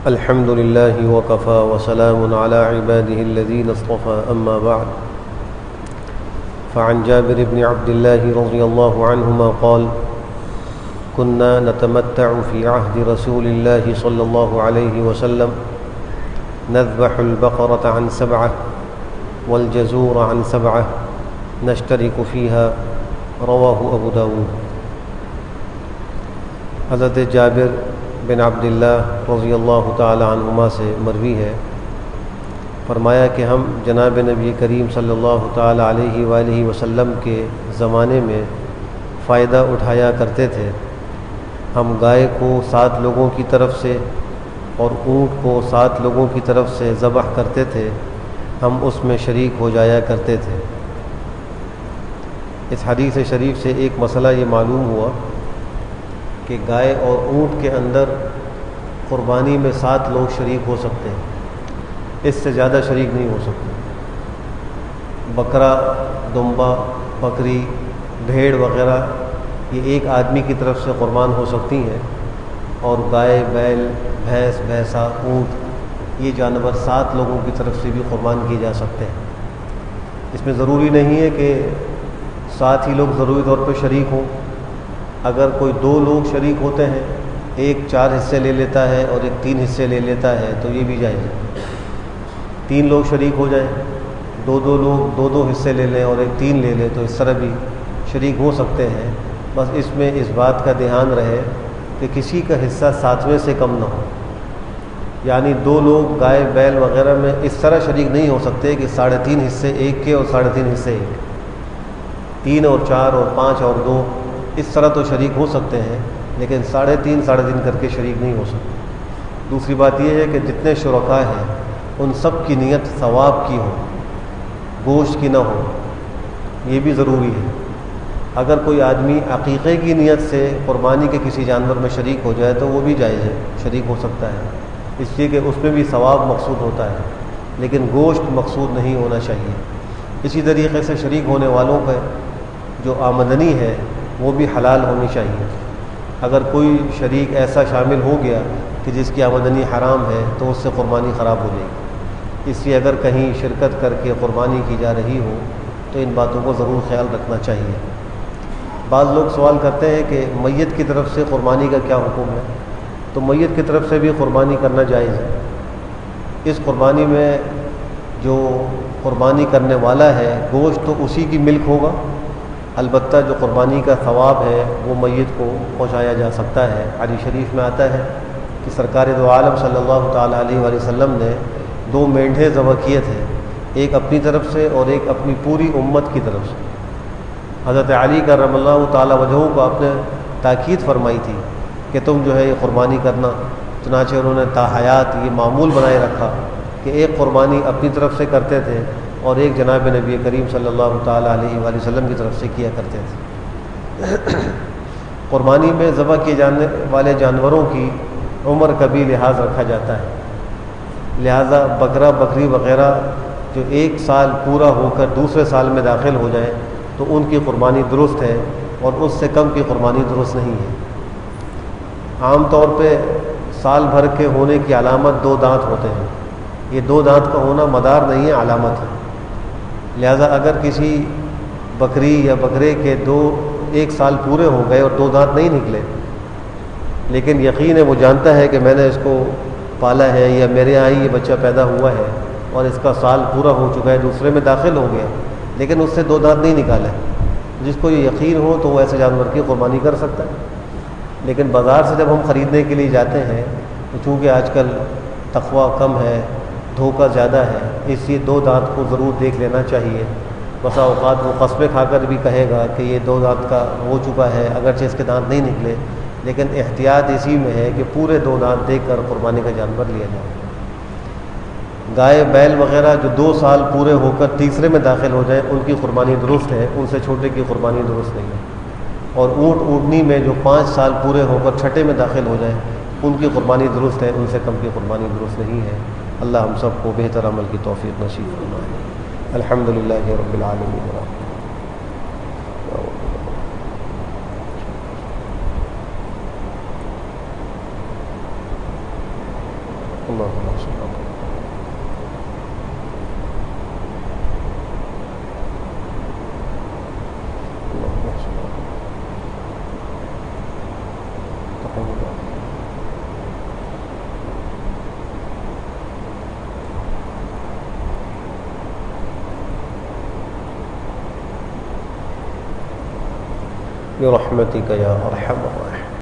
الحمد لله وكفى وسلام على عباده الذين اصطفى أما بعد فعن جابر بن عبد الله رضي الله عنهما قال كنا نتمتع في عهد رسول الله صلى الله عليه وسلم نذبح البقرة عن 7 والجزور عن 7 نشترك فيها رواه ابو داود۔ حضرت جابر بن عبداللہ رضی اللہ تعالی عنہما سے مروی ہے، فرمایا کہ ہم جناب نبی کریم صلی اللہ تعالی علیہ وآلہ وسلم کے زمانے میں فائدہ اٹھایا کرتے تھے۔ ہم گائے کو 7 لوگوں کی طرف سے اور اونٹ کو 7 لوگوں کی طرف سے ذبح کرتے تھے، ہم اس میں شریک ہو جایا کرتے تھے۔ اس حدیث شریف سے ایک مسئلہ یہ معلوم ہوا کہ گائے اور اونٹ کے اندر قربانی میں 7 لوگ شریک ہو سکتے ہیں، اس سے زیادہ شریک نہیں ہو سکتے۔ بکرا، دمبا، بکری، بھیڑ وغیرہ یہ ایک آدمی کی طرف سے قربان ہو سکتی ہیں، اور گائے، بیل، بھینس، بھینسا، اونٹ یہ جانور 7 لوگوں کی طرف سے بھی قربان کیے جا سکتے ہیں۔ اس میں ضروری نہیں ہے کہ 7 ہی لوگ ضروری طور پہ شریک ہوں۔ اگر کوئی 2 لوگ شریک ہوتے ہیں، ایک 4 حصے لے لیتا ہے اور ایک 3 حصے لے لیتا ہے تو یہ بھی جائز ہے۔ 3 لوگ شریک ہو جائیں، 2 لوگ 2 حصے لے لیں اور ایک 3 لے لیں تو اس طرح بھی شریک ہو سکتے ہیں۔ بس اس میں اس بات کا دھیان رہے کہ کسی کا حصہ 7ویں سے کم نہ ہو، یعنی 2 لوگ گائے، بیل وغیرہ میں اس طرح شریک نہیں ہو سکتے کہ 3.5 حصے ایک کے اور 3.5 حصے ایک کے۔ 3 اور 4 اور 5 اور 2 اس طرح تو شریک ہو سکتے ہیں، لیکن 3.5 کر کے شریک نہیں ہو سکتے۔ دوسری بات یہ ہے کہ جتنے شرکاء ہیں ان سب کی نیت ثواب کی ہو، گوشت کی نہ ہو، یہ بھی ضروری ہے۔ اگر کوئی آدمی عقیقے کی نیت سے قربانی کے کسی جانور میں شریک ہو جائے تو وہ بھی جائز ہے، شریک ہو سکتا ہے، اس لیے کہ اس میں بھی ثواب مقصود ہوتا ہے، لیکن گوشت مقصود نہیں ہونا چاہیے۔ اسی طریقے سے شریک ہونے والوں کا جو آمدنی ہے وہ بھی حلال ہونی چاہیے۔ اگر کوئی شریک ایسا شامل ہو گیا کہ جس کی آمدنی حرام ہے تو اس سے قربانی خراب ہو جائے گی۔ اس لیے اگر کہیں شرکت کر کے قربانی کی جا رہی ہو تو ان باتوں کو ضرور خیال رکھنا چاہیے۔ بعض لوگ سوال کرتے ہیں کہ میت کی طرف سے قربانی کا کیا حکم ہے؟ تو میت کی طرف سے بھی قربانی کرنا جائز ہے۔ اس قربانی میں جو قربانی کرنے والا ہے گوشت تو اسی کی ملک ہوگا، البتہ جو قربانی کا ثواب ہے وہ میت کو پہنچایا جا سکتا ہے۔ حدیث شریف میں آتا ہے کہ سرکار دو عالم صلی اللہ تعالیٰ علیہ وآلہ وسلم نے 2 مینڈھے ذبح کیے تھے، ایک اپنی طرف سے اور ایک اپنی پوری امت کی طرف سے۔ حضرت علی کرم اللہ تعالیٰ وجہہ کو آپ نے تاکید فرمائی تھی کہ تم جو ہے یہ قربانی کرنا، چنانچہ انہوں نے تاحیات یہ معمول بنائے رکھا کہ ایک قربانی اپنی طرف سے کرتے تھے اور ایک جناب نبی کریم صلی اللہ تعالیٰ علیہ وآلہ وسلم کی طرف سے کیا کرتے تھے۔ قربانی میں ذبح کیے جانے والے جانوروں کی عمر کا بھی لحاظ رکھا جاتا ہے، لہذا بکرا، بکری وغیرہ جو 1 سال پورا ہو کر دوسرے سال میں داخل ہو جائیں تو ان کی قربانی درست ہے، اور اس سے کم کی قربانی درست نہیں ہے۔ عام طور پہ سال بھر کے ہونے کی علامت 2 دانت ہوتے ہیں، یہ 2 دانت کا ہونا مدار نہیں ہے، علامت ہے۔ لہذا اگر کسی بکری یا بکرے کے 1 سال پورے ہو گئے اور 2 دانت نہیں نکلے، لیکن یقین ہے وہ جانتا ہے کہ میں نے اس کو پالا ہے یا میرے یہاں ہی یہ بچہ پیدا ہوا ہے اور اس کا سال پورا ہو چکا ہے، دوسرے میں داخل ہو گیا، لیکن اس سے 2 دانت نہیں نکالے، جس کو یہ یقین ہو تو وہ ایسے جانور کی قربانی کر سکتا ہے۔ لیکن بازار سے جب ہم خریدنے کے لیے جاتے ہیں تو چونکہ آج کل تقویٰ کم ہے، دھوکہ زیادہ ہے، اس لیے 2 دانت کو ضرور دیکھ لینا چاہیے۔ بسا اوقات وہ قسمیں کھا کر بھی کہے گا کہ یہ 2 دانت کا ہو چکا ہے، اگرچہ اس کے دانت نہیں نکلے، لیکن احتیاط اسی میں ہے کہ پورے 2 دانت دیکھ کر قربانی کا جانور لیا جائے۔ گائے، بیل وغیرہ جو 2 سال پورے ہو کر تیسرے میں داخل ہو جائیں ان کی قربانی درست ہے، ان سے چھوٹے کی قربانی درست نہیں ہے۔ اور اونٹ، اونٹنی میں جو 5 سال پورے ہو کر چھٹے میں داخل ہو جائیں ان کی قربانی درست ہے، ان سے کم کی قربانی درست نہیں ہے۔ اللہ ہم سب کو بہتر عمل کی توفیق نصیب فرمائے۔ الحمدللہ رب العالمین۔ اللهم صل على محمد. اللهم صل على محمد. تقبل الله. برحمتك يا ارحم الراحمين.